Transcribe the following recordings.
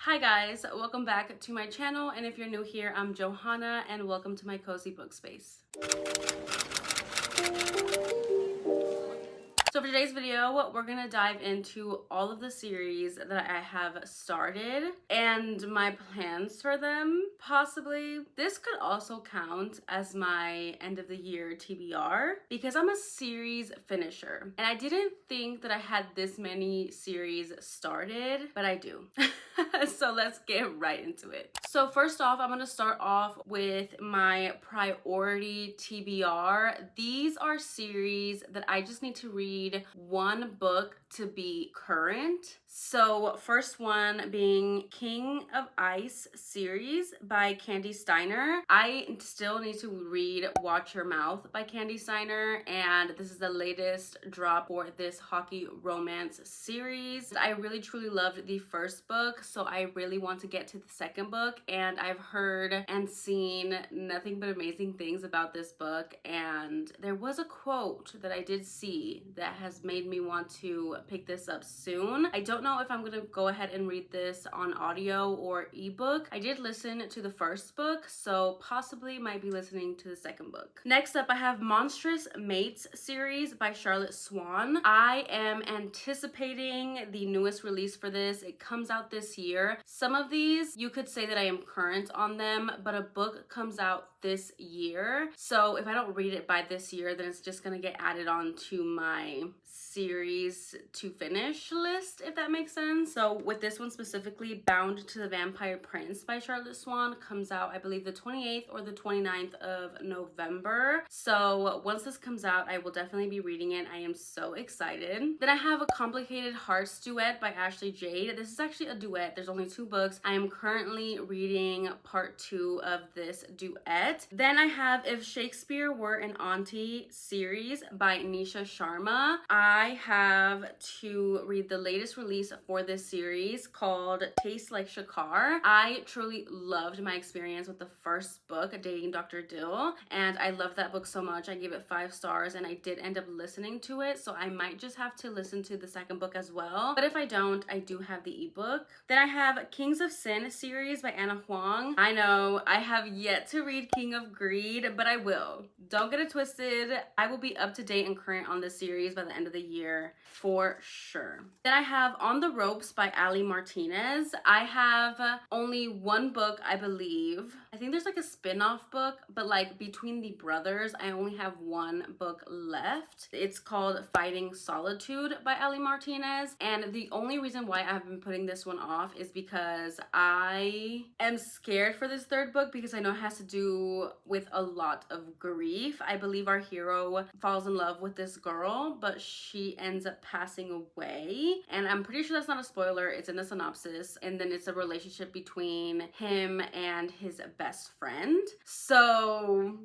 Hi guys, welcome back to my channel, and if you're new here, I'm Johanna and welcome to my cozy book space. So for today's video, we're gonna dive into all of the series that I have started and my plans for them, possibly. This could also count as my end of the year TBR because I'm a series finisher. And I didn't think that I had this many series started, but I do. So let's get right into it. So first off, I'm gonna start off with my priority TBR. These are series that I just need to read one book to be current. So first one being King of Ice series by Candy Steiner. I still need to read Watch Your Mouth by Candy Steiner, and this is the latest drop for this hockey romance series. I really truly loved the first book, so I really want to get to the second book, and I've heard and seen nothing but amazing things about this book. And there was a quote that I did see that has made me want to pick this up soon. I don't know if I'm gonna go ahead and read this on audio or ebook. I did listen to the first book, so possibly might be listening to the second book. Next up, I have Monstrous Mates series by Charlotte Swan. I am anticipating the newest release for this. It comes out this year. Some of these, you could say that I am current on them, but a book comes out this year. So if I don't read it by this year, then it's just gonna get added on to my series to finish list, if that makes sense. So with this one specifically, Bound to the Vampire Prince by Charlotte Swan comes out, I believe, the 28th or the 29th of November. So once this comes out, I will definitely be reading it. I am so excited. Then I have A Complicated Hearts Duet by Ashley Jade. This is actually a duet. There's only 2 books. I am currently reading part 2 of this duet. Then I have If Shakespeare Were an Auntie series by Nisha Sharma. I have to read the latest release for this series called Taste Like Shakar. I truly loved my experience with the first book, Dating Dr. Dill, and I loved that book so much. I gave it 5 stars, and I did end up listening to it, so I might just have to listen to the second book as well. But if I don't, I do have the ebook. Then I have Kings of Sin series by Anna Huang. I know I have yet to read King of Greed, but I will. Don't get it twisted. I will be up to date and current on this series by the end of the year for sure. Then I have On the Ropes by Ali Martinez. I have only 1 book, I believe. I think there's like a spin-off book, but like between the brothers, I only have 1 book left. It's called Fighting Solitude by Ali Martinez. And the only reason why I've been putting this one off is because I am scared for this 3rd book because I know it has to do with a lot of grief. I believe our hero falls in love with this girl, but she ends up passing away. And I'm pretty sure that's not a spoiler. It's in the synopsis. And then it's a relationship between him and his best friend. So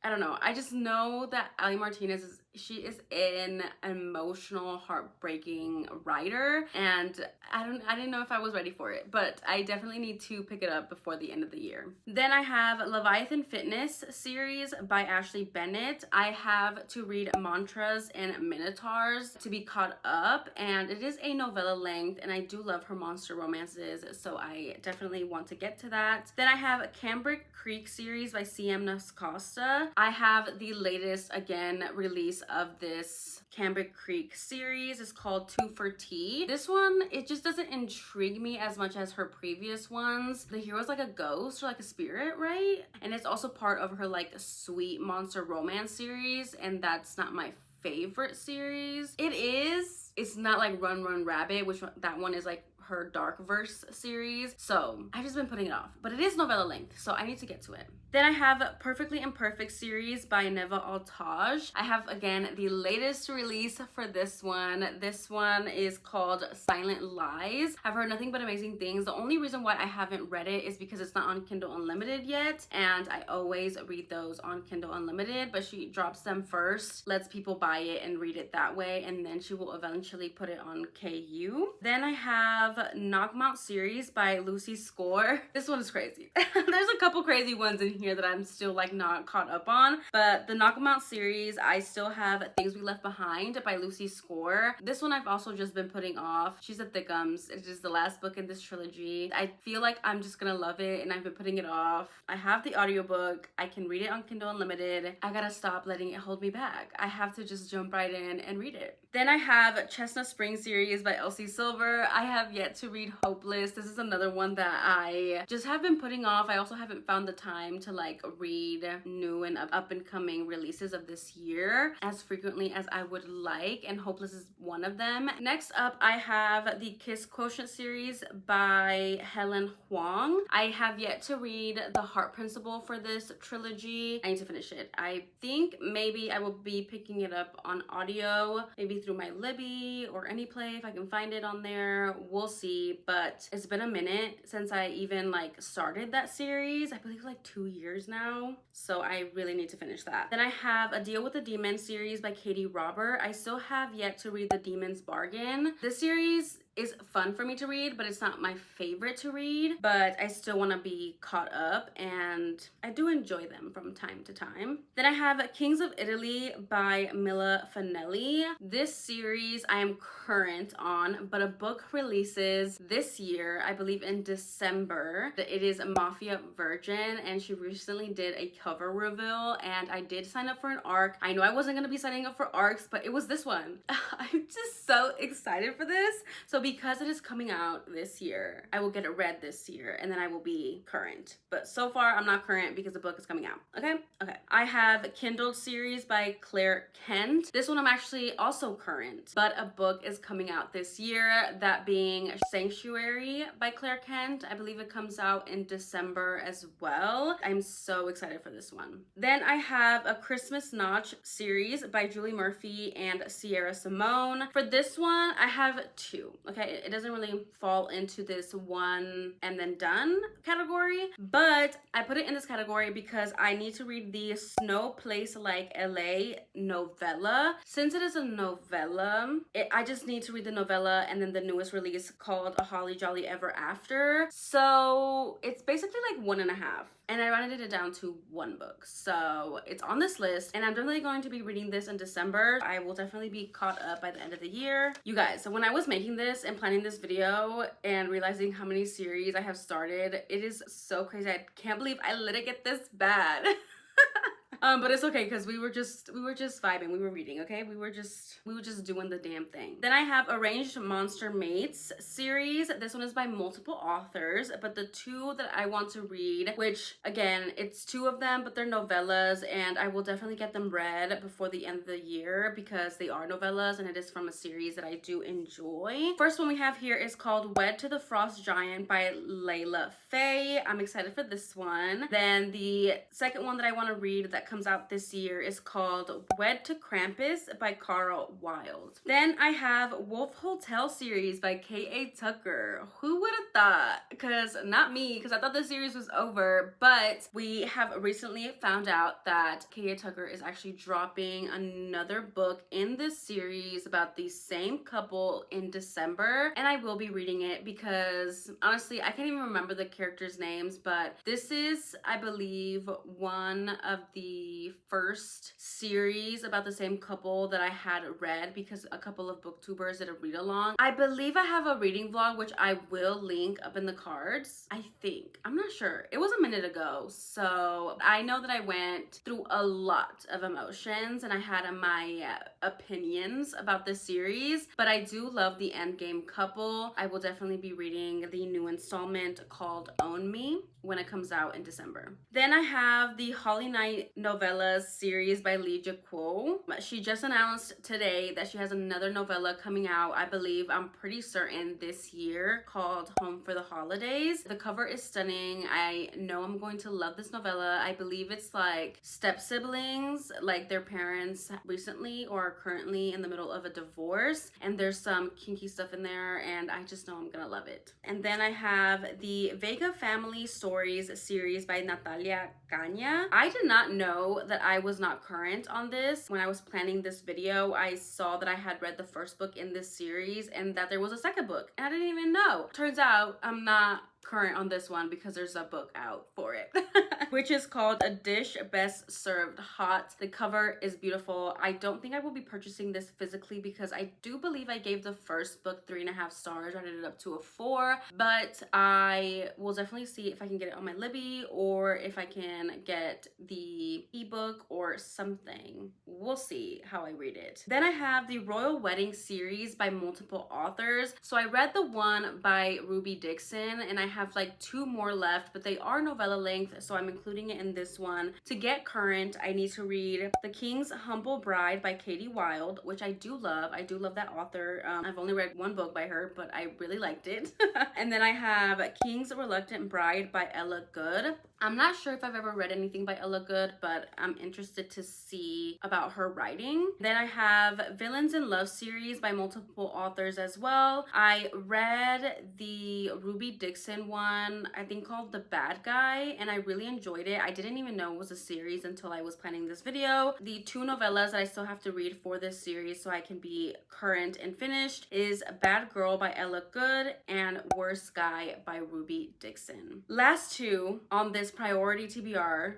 I don't know. I just know that Ali Martinez she is an emotional, heartbreaking writer, and I didn't know if I was ready for it, but I definitely need to pick it up before the end of the year. Then I have Leviathan Fitness series by Ashley Bennett. I have to read Mantras and Minotaurs to be caught up, and it is a novella length, and I do love her monster romances, so I definitely want to get to that. Then I have Cambric Creek series by C.M. Nascosta. I have the latest, again, release of this Cambric Creek series. It's called Two for Tea. This one, it just doesn't intrigue me as much as her previous ones. The hero's like a ghost or like a spirit, right? And it's also part of her like sweet monster romance series, and that's not my favorite series. It's not like Run Run Rabbit, which that one is like her dark verse series, so I've just been putting it off, but it is novella length, so I need to get to it. Then I have Perfectly Imperfect series by Neva Altaj. I have, again, the latest release for this one. This one is called Silent Lies. I've heard nothing but amazing things. The only reason why I haven't read it is because it's not on Kindle Unlimited yet, and I always read those on Kindle Unlimited, but she drops them first, lets people buy it and read it that way, and then she will eventually put it on KU. Then I have Knockmount series by Lucy Score. This one is crazy. There's a couple crazy ones in here that I'm still like not caught up on, but the Knockmount series, I still have Things We Left Behind by Lucy Score. This one I've also just been putting off. She's a thickums. It is the last book in this trilogy. I feel like I'm just gonna love it, and I've been putting it off. I have the audiobook. I can read it on Kindle Unlimited. I gotta stop letting it hold me back. I have to just jump right in and read it. Then I have Chestnut Spring series by Elsie Silver. I have yet to read Hopeless. This is another one that I just have been putting off. I also haven't found the time to like read new and up and coming releases of this year as frequently as I would like, and Hopeless is one of them. Next up, I have the Kiss Quotient series by Helen Huang. I have yet to read The Heart Principle for this trilogy. I need to finish it. I think maybe I will be picking it up on audio, maybe through my Libby or Anyplay if I can find it on there. We'll see, but it's been a minute since I even like started that series. I believe like 2 years now, so I really need to finish that. Then I have A Deal with the Demon series by Katie Robert. I still have yet to read The Demon's Bargain. This series is fun for me to read, but it's not my favorite to read, but I still want to be caught up, and I do enjoy them from time to time. Then I have Kings of Italy by Mila Fanelli. This series I am current on, but a book releases this year, I believe in December. It is Mafia Virgin, and she recently did a cover reveal, and I did sign up for an ARC. I know I wasn't going to be signing up for ARCs, but it was this one. I'm just so excited for this. So because it is coming out this year, I will get it read this year, and then I will be current. But so far, I'm not current because the book is coming out. Okay? Okay. I have Kindle series by Claire Kent. This one I'm actually also current, but a book is coming out this year, that being Sanctuary by Claire Kent. I believe it comes out in December as well. I'm so excited for this one. Then I have A Christmas Notch series by Julie Murphy and Sierra Simone. For this one, I have two. Okay, it doesn't really fall into this one and then done category, but I put it in this category because I need to read the Snow Place Like LA novella. Since it is a novella, I just need to read the novella and then the newest release called A Holly Jolly Ever After. So it's basically like 1.5. And I rounded it down to one book. So it's on this list, and I'm definitely going to be reading this in December. I will definitely be caught up by the end of the year. You guys, so when I was making this and planning this video and realizing how many series I have started, it is so crazy. I can't believe I let it get this bad. But it's okay because we were just vibing. We were reading, okay? We were just doing the damn thing. Then I have Arranged Monster Mates series. This one is by multiple authors, but the two that I want to read, which again, it's 2 of them, but they're novellas, and I will definitely get them read before the end of the year because they are novellas and it is from a series that I do enjoy. First one we have here is called Wed to the Frost Giant by Layla Faye. I'm excited for this one. Then the second one that I want to read that comes out this year is called Wed to Krampus by Carl Wild. Then I have Wolf Hotel series by K.A. Tucker. Who would have thought? Because not me, because I thought the series was over, but we have recently found out that K.A. Tucker is actually dropping another book in this series about the same couple in December, and I will be reading it because honestly, I can't even remember the characters' names, but this is, I believe, one of the first series about the same couple that I had read because a couple of booktubers did a read along. I believe I have a reading vlog, which I will link up in the cards. I think. I'm not sure. It was a minute ago. So I know that I went through a lot of emotions and I had my opinions about this series, but I do love the endgame couple. I will definitely be reading the new installment called Own Me when it comes out in December. Then I have the Holly Knight novellas series by Legia Kuo. She just announced today that she has another novella coming out, I believe, I'm pretty certain this year, called Home for the Holidays. The cover is stunning. I know I'm going to love this novella. I believe it's like step siblings, like their parents recently or are currently in the middle of a divorce, and there's some kinky stuff in there, and I just know I'm gonna love it. And then I have the Vega Family Stories series by Natalia Caña. I did not know know that I was not current on this. When I was planning this video, I saw that I had read the first book in this series and that there was a second book, and I didn't even know. Turns out I'm not current on this one because there's a book out for it which is called A Dish Best Served Hot. The cover is beautiful. I don't think I will be purchasing this physically because I do believe I gave the first book 3.5 stars, rated it up to a 4, but I will definitely see if I can get it on my Libby or if I can get the ebook or something. We'll see how I read it. Then I have the Royal Wedding series by multiple authors. So I read the one by Ruby Dixon and I have like 2 more left, but they are novella length, so I'm including it in this one. To get current, I need to read The King's Humble Bride by Katie Wilde, which I do love. I do love that author. I've only read 1 book by her, but I really liked it. And then I have King's Reluctant Bride by Ella Good. I'm not sure if I've ever read anything by Ella Good, but I'm interested to see about her writing. Then I have Villains in Love series by multiple authors as well. I read the Ruby Dixon one, I think called The Bad Guy, and I really enjoyed it. I didn't even know it was a series until I was planning this video. The 2 novellas that I still have to read for this series so I can be current and finished is Bad Girl by Ella Good and Worst Guy by Ruby Dixon. Last 2 on this priority TBR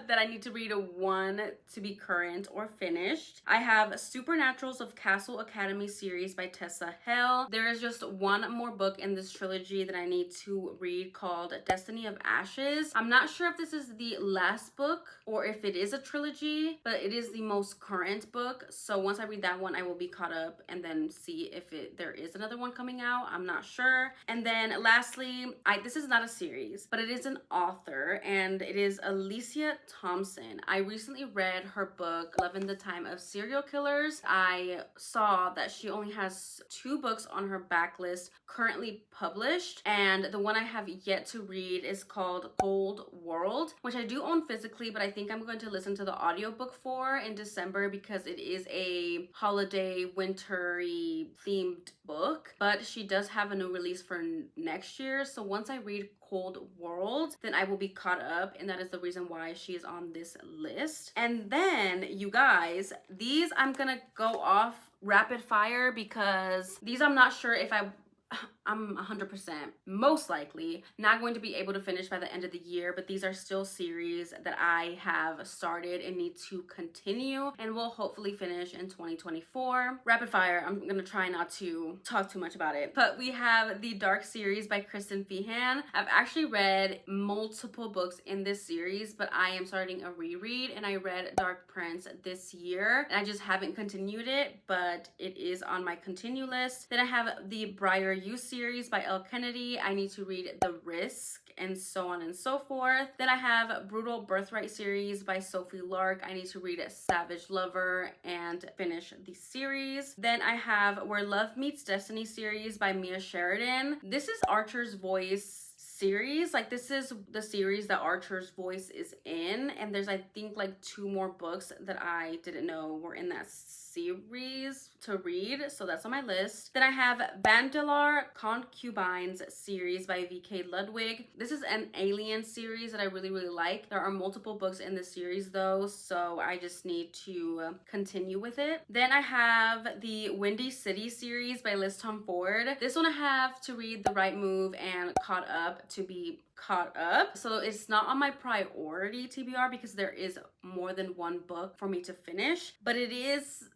that I need to read 1 to be current or finished. I have Supernaturals of Castle Academy series by Tessa Hale. There is just 1 more book in this trilogy that I need to read called Destiny of Ashes. I'm not sure if this is the last book or if it is a trilogy, but it is the most current book. So once I read that one, I will be caught up and then see if there is another one coming out. I'm not sure. And then lastly, this is not a series, but it is an author, and it is Alicia Thompson. I recently read her book, Love in the Time of Serial Killers. I saw that she only has 2 books on her backlist currently published, and the one I have yet to read is called Cold World, which I do own physically, but I think I'm going to listen to the audiobook for in December because it is a holiday, wintry themed book, but she does have a new release for next year. So once I read Cold World, then I will be caught up, and that is the reason why she is on this list. And then you guys, these I'm gonna go off rapid fire because these I'm not sure if I'm 100% most likely not going to be able to finish by the end of the year, but these are still series that I have started and need to continue and will hopefully finish in 2024. Rapid fire, I'm gonna try not to talk too much about it, but we have the Dark series by Kristen Feehan. I've actually read multiple books in this series, but I am starting a reread, and I read Dark Prince this year and I just haven't continued it, but it is on my continue list. Then I have the Briar You series by Elle Kennedy. I need to read The Risk, and so on and so forth. Then I have Brutal Birthright series by Sophie Lark. I need to read Savage Lover and finish the series. Then I have Where Love Meets Destiny series by Mia Sheridan. This is Archer's Voice series. Like, this is the series that Archer's Voice is in, and there's I think like 2 more books that I didn't know were in that series to read, so that's on my list. Then I have Vandellar Concubines series by VK Ludwig. This is an alien series that I really like. There are multiple books in this series though, so I just need to continue with it. Then I have the Windy City series by Liz Tom Ford. This one I have to read The Right Move and Caught Up to be caught up, so it's not on my priority TBR because there is more than 1 book for me to finish, but it is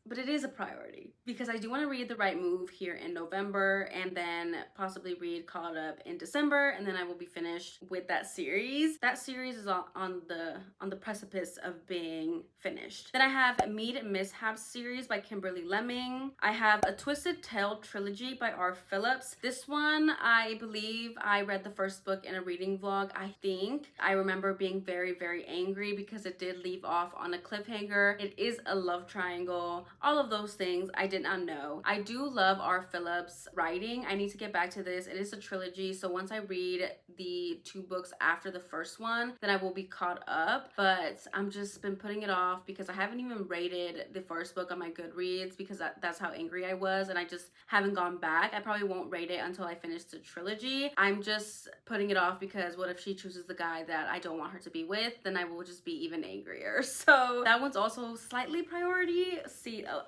a priority because I do want to read The Right Move here in November and then possibly read Caught Up in December, and then I will be finished with that series. That series is on the precipice of being finished. Then I have Mead Mishaps series by Kimberly Lemming. I have A Twisted Tale trilogy by R. Phillips. This one, I believe I read the first book in a reading vlog. I think I remember being very angry because it did leave off on a cliffhanger. It is a love triangle. All of those things I did not know. I do love R. Phillips writing. I need to get back to this. It is a trilogy, so once I read the 2 books after the first one, then I will be caught up, but I'm just been putting it off because I haven't even rated the first book on my Goodreads because that's how angry I was, and I just haven't gone back. I probably won't rate it until I finish the trilogy. I'm just putting it off because what if she chooses the guy that I don't want her to be with? Then I will just be even angrier. So that one's also slightly priority.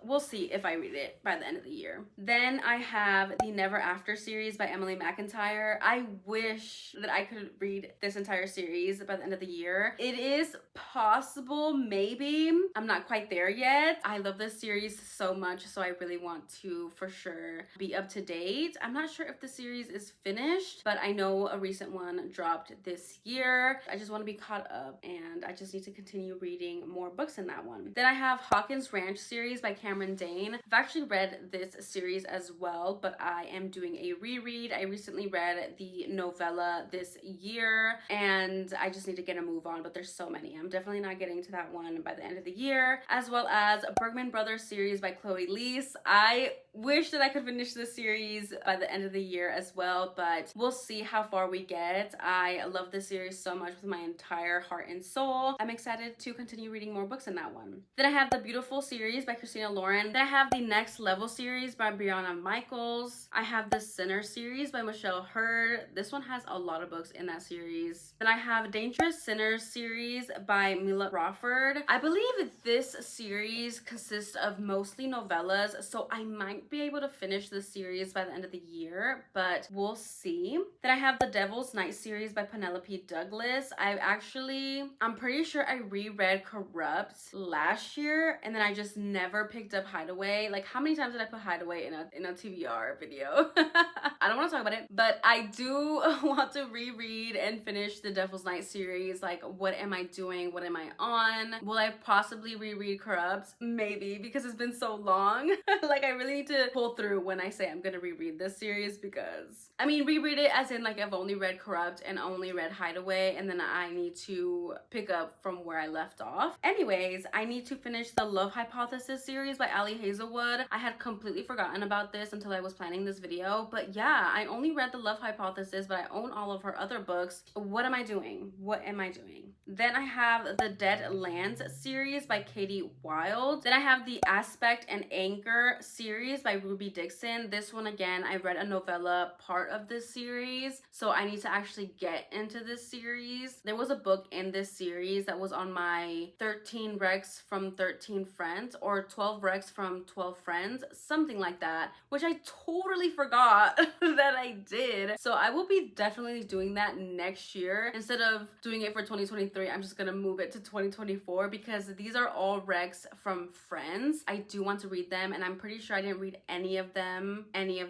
We'll see if I read it by the end of the year. Then I have the Never After series by Emily McIntyre. I wish that I could read this entire series by the end of the year. It is possible, maybe. I'm not quite there yet. I love this series so much, so I really want to for sure be up to date. I'm not sure if the series is finished, but I know a recent one dropped this year. I just want to be caught up, and I just need to continue reading more books in that one. Then I have Hawkins Ranch series by Cameron Dane. I've actually read this series as well, but I am doing a reread. I recently read the novella this year, and I just need to get a move on, but there's so many. I'm definitely not getting to that one by the end of the year, as well as Bergman Brothers series by Chloe Leese. I wish that I could finish this series by the end of the year as well, but we'll see how far we get. I love this series so much with my entire heart and soul. I'm excited to continue reading more books in that one. Then I have the Beautiful series by Christina Lauren. Then I have the Next Level series by Brianna Michaels. I have the Sinner series by Michelle Hurd. This one has a lot of books in that series. Then I have Dangerous Sinners series by Mila Crawford. I believe this series consists of mostly novellas, so I might be able to finish this series by the end of the year, but we'll see. Then I have the Devil's Night series by Penelope Douglas. I'm pretty sure I reread Corrupt last year, and then I just never picked up Hideaway. Like, how many times did I put Hideaway in a TBR video? I don't want to talk about it, but I do want to reread and finish the Devil's Night series. Like, what am I doing? What am I on? Will I possibly reread Corrupt? Maybe, because it's been so long. Like, I really need to pull through when I say I'm gonna reread this series, because I mean, reread it as in like I've only read Corrupt and only read Hideaway, and then I need to pick up from where I left off. Anyways, I need to finish the Love Hypothesis series by Ali Hazelwood. I had completely forgotten about this until I was planning this video, but yeah, I only read the Love Hypothesis, but I own all of her other books. What am I doing? What am I doing? Then I have the Dead Lands series by Katie Wilde. Then I have the Aspect and Anchor series by Ruby Dixon. This one, again, I read a novella part of this series, so I need to actually get into this series. There was a book in this series that was on my 13 recs from 13 friends, or 12 recs from 12 friends, something like that, which I totally forgot that I did. So I will be definitely doing that next year. Instead of doing it for 2023, I'm just gonna move it to 2024, because these are all recs from friends. I do want to read them, and I'm pretty sure I didn't read any of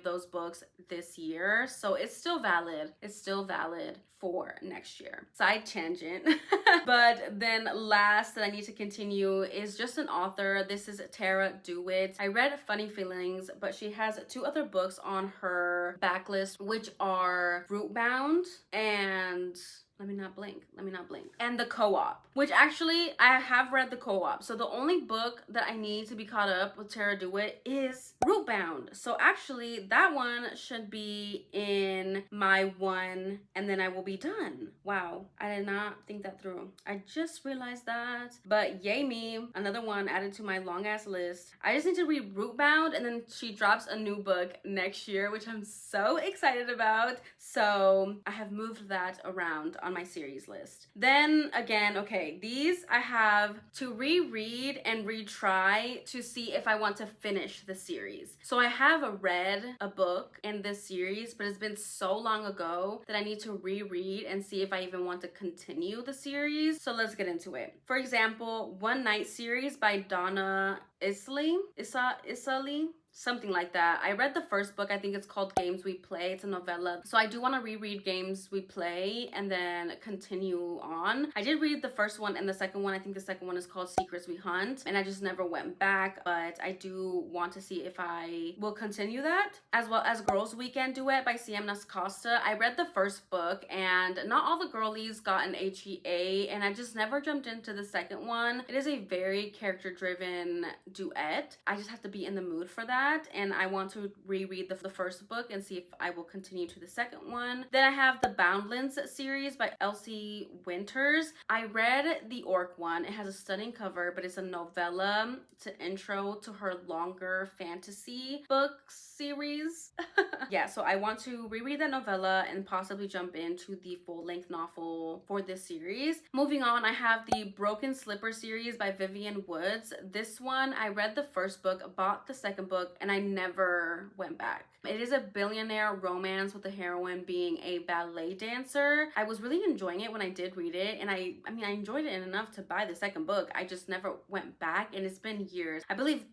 those books this year, so it's still valid. It's still valid for next year. Side tangent. But then last that I need to continue is just an author. This is Tara Dewitt. I read Funny Feelings, but she has 2 other books on her backlist, which are Rootbound and let me not blink, and The Co-op, which actually I have read The Co-op. So the only book that I need to be caught up with Tara Dewitt is Rootbound. So actually that one should be in my one, and then I will be done. Wow, I did not think that through. I just realized that, but yay me, another one added to my long ass list. I just need to read Rootbound, and then she drops a new book next year, which I'm so excited about. So I have moved that around on my series list. Then again, okay, these I have to reread and retry to see if I want to finish the series. So I have read a book in this series, but it's been so long ago that I need to reread and see if I even want to continue the series. So let's get into it. For example, One Night series by Donna Isali, something like that. I read the first book. I think it's called Games We Play. It's a novella. So I do want to reread Games We Play and then continue on. I did read the first one and the second one. I think the second one is called Secrets We Hunt, and I just never went back, but I do want to see if I will continue that. As well as Girls Weekend Duet by CM Nascosta. I read the first book, and not all the girlies got an HEA, and I just never jumped into the second one. It is a very character-driven duet. I just have to be in the mood for that. that, and I want to reread the first book and see if I will continue to the second one. Then I have the Boundlands series by Elsie Winters. I read the Orc one. It has a stunning cover, but it's a novella to intro to her longer fantasy book series. Yeah, so I want to reread that novella and possibly jump into the full-length novel for this series. Moving on, I have the Broken Slipper series by Vivian Woods. This one, I read the first book, bought the second book, and I never went back. It is a billionaire romance with the heroine being a ballet dancer. I was really enjoying it when I did read it, and I enjoyed it enough to buy the second book. I just never went back, and it's been years. I believe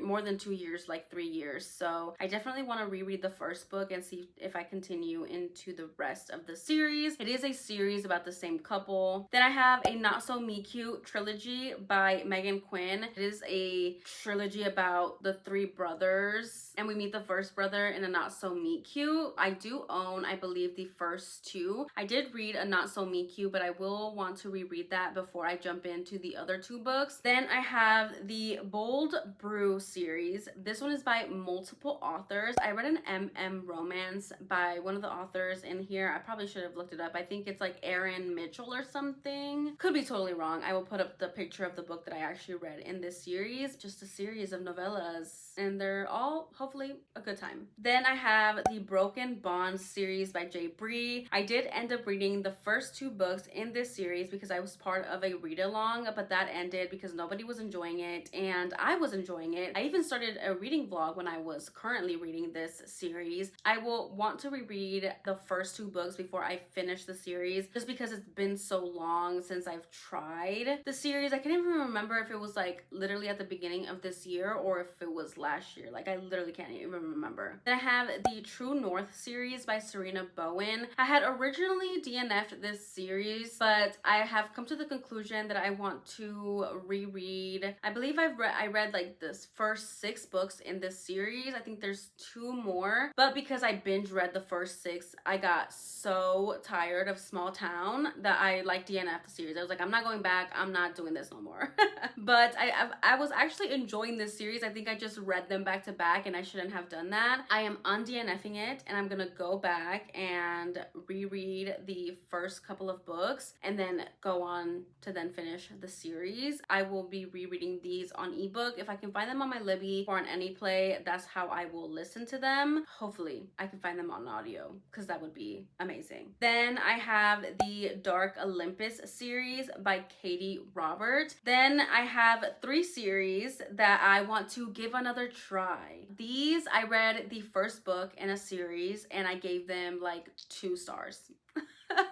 more than 2 years, like 3 years. So I definitely want to reread the first book and see if I continue into the rest of the series. It is a series about the same couple. Then I have a Not So Me Cute trilogy by Megan Quinn. It is a trilogy about the three brothers, and we meet the first brother in a Not So Meet Cute. I do own, I believe, the first two. I did read a Not So Meet Cute, but I will want to reread that before I jump into the other two books. Then I have the Bold Brew series. This one is by multiple authors. I read an MM romance by one of the authors in here. I probably should have looked it up. I think it's like Erin Mitchell or something. Could be totally wrong. I will put up the picture of the book that I actually read in this series. Just a series of novellas, and they're all hopefully a good time. Then I have the Broken Bonds series by Jay Bree. I did end up reading the first two books in this series because I was part of a read-along, but that ended because nobody was enjoying it and I was enjoying it. I even started a reading vlog when I was currently reading this series. I will want to reread the first two books before I finish the series, just because it's been so long since I've tried the series. I can't even remember if it was like literally at the beginning of this year or if it was last year. Like I literally can't even remember. Then I have the True North series by Serena Bowen. I had originally DNF'd this series, but I have come to the conclusion that I want to reread. I believe I read like this first 6 books in this series. I think there's 2 more, but because I binge read the first 6, I got so tired of Small Town that I like DNF the series. I was like, I'm not going back. I'm not doing this no more. But I was actually enjoying this series. I think I just read them back to back and I shouldn't have done that. I am DNFing it, and I'm gonna go back and reread the first couple of books and then go on to then finish the series. I will be rereading these on ebook. If I can find them on my Libby or on AnyPlay, that's how I will listen to them. Hopefully I can find them on audio, because that would be amazing. Then I have the Dark Olympus series by Katie Roberts. Then I have 3 series that I want to give another try. These, I read the first book in a series and I gave them like 2 stars.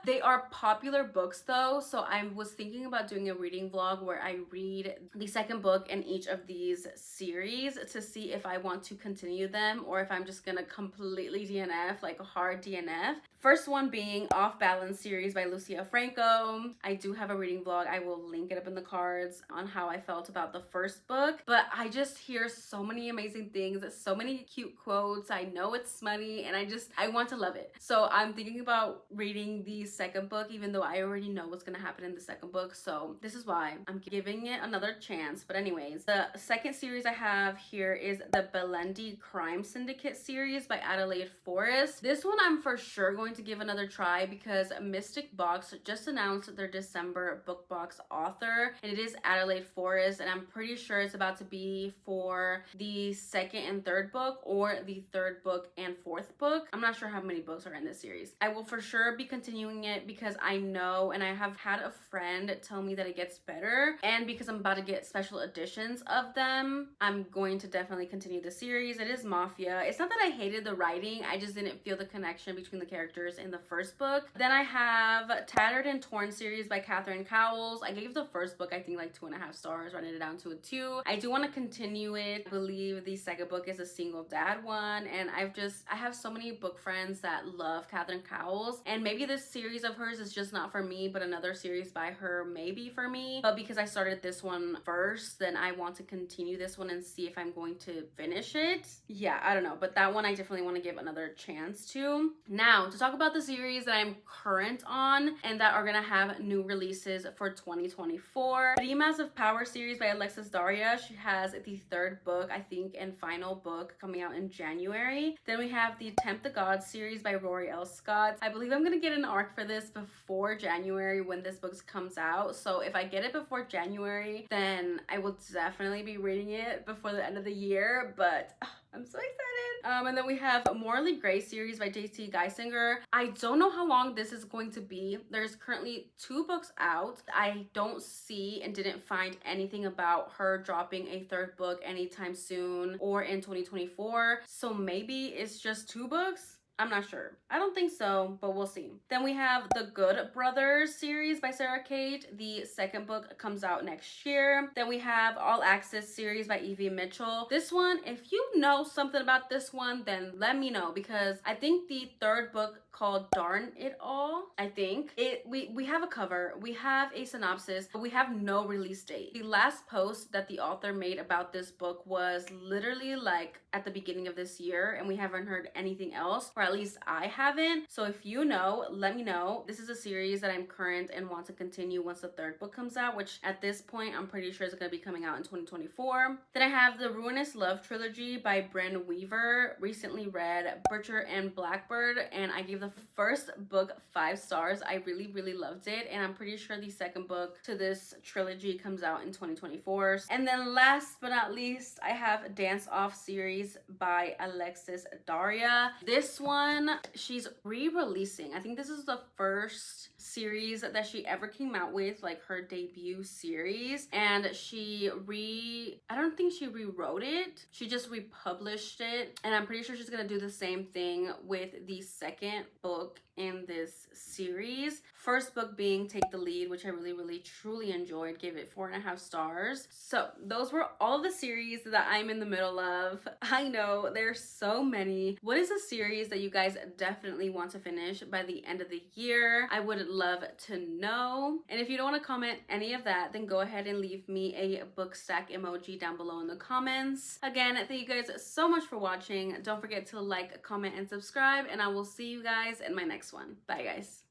They are popular books though, so I was thinking about doing a reading vlog where I read the second book in each of these series to see if I want to continue them or if I'm just gonna completely DNF, like a hard DNF. First one being Off Balance series by Lucia Franco. I do have a reading vlog. I will link it up in the cards on how I felt about the first book, but I just hear so many amazing things, so many cute quotes. I know it's smutty and I want to love it. So I'm thinking about reading the second book, even though I already know what's gonna happen in the second book. So this is why I'm giving it another chance. But anyways, the second series I have here is the Belendi Crime Syndicate series by Adelaide Forrest. This one I'm for sure going to give another try because Mystic Box just announced their December book box author, and it is Adelaide Forrest, and I'm pretty sure it's about to be for the second and third book or the third book and fourth book. I'm not sure how many books are in this series. I will for sure be continuing it because I know, and I have had a friend tell me that it gets better, and because I'm about to get special editions of them, I'm going to definitely continue the series. It is Mafia. It's not that I hated the writing, I just didn't feel the connection between the characters in the first book. Then I have Tattered and Torn series by Catherine Cowles. I gave the first book I think like 2.5 stars, running it down to a 2. I do want to continue it. I believe the second book is a single dad one, and I have so many book friends that love Catherine Cowles, and maybe this series series of hers is just not for me, but another series by her may be for me. But because I started this one first, then I want to continue this one and see if I'm going to finish it. Yeah, I don't know, but that one I definitely want to give another chance to. Now, to talk about the series that I'm current on and that are gonna have new releases for 2024. The Massive Power series by Alexis Daria. She has the 3rd book, I think, and final book coming out in January. Then we have the Tempt the Gods series by Rory L. Scott. I believe I'm gonna get an arc for this before January when this book comes out. So if I get it before January, then I will definitely be reading it before the end of the year, but I'm so excited. And then we have Morally Grey series by J.T. Geisinger. I don't know how long this is going to be. There's currently 2 books out. I don't see and didn't find anything about her dropping a 3rd book anytime soon or in 2024. So maybe it's just 2 books. I'm not sure. I don't think so, but we'll see. Then we have The Good Brothers series by Sarah Kate. The 2nd book comes out next year. Then we have All Access series by Evie Mitchell. This one, if you know something about this one, then let me know, because I think the 3rd book called Darn It All, I think we have a cover, we have a synopsis, but we have no release date. The last post that the author made about this book was literally like at the beginning of this year, and we haven't heard anything else, or at least I haven't. So if you know, let me know. This is a series that I'm current and want to continue once the 3rd book comes out, which at this point I'm pretty sure is going to be coming out in 2024. Then I have the Ruinous Love trilogy by Bryn Weaver. Recently read Butcher and Blackbird, and I gave the 1st book 5 stars. I really loved it, and I'm pretty sure the 2nd book to this trilogy comes out in 2024. And then last but not least, I have Dance Off series by Alexis Daria. This one she's re-releasing. I think this is the 1st series that she ever came out with, like her debut series, and I don't think she rewrote it, she just republished it, and I'm pretty sure she's gonna do the same thing with the 2nd book in this series. 1st book being Take the Lead, which I really truly enjoyed, gave it 4.5 stars. So those were all the series that I'm in the middle of. I know there's so many. What is a series that you guys definitely want to finish by the end of the year? I would love to know. And if you don't want to comment any of that, then go ahead and leave me a book stack emoji down below in the comments. Again, thank you guys so much for watching. Don't forget to like, comment, and subscribe, and I will see you guys in my next one. Bye guys.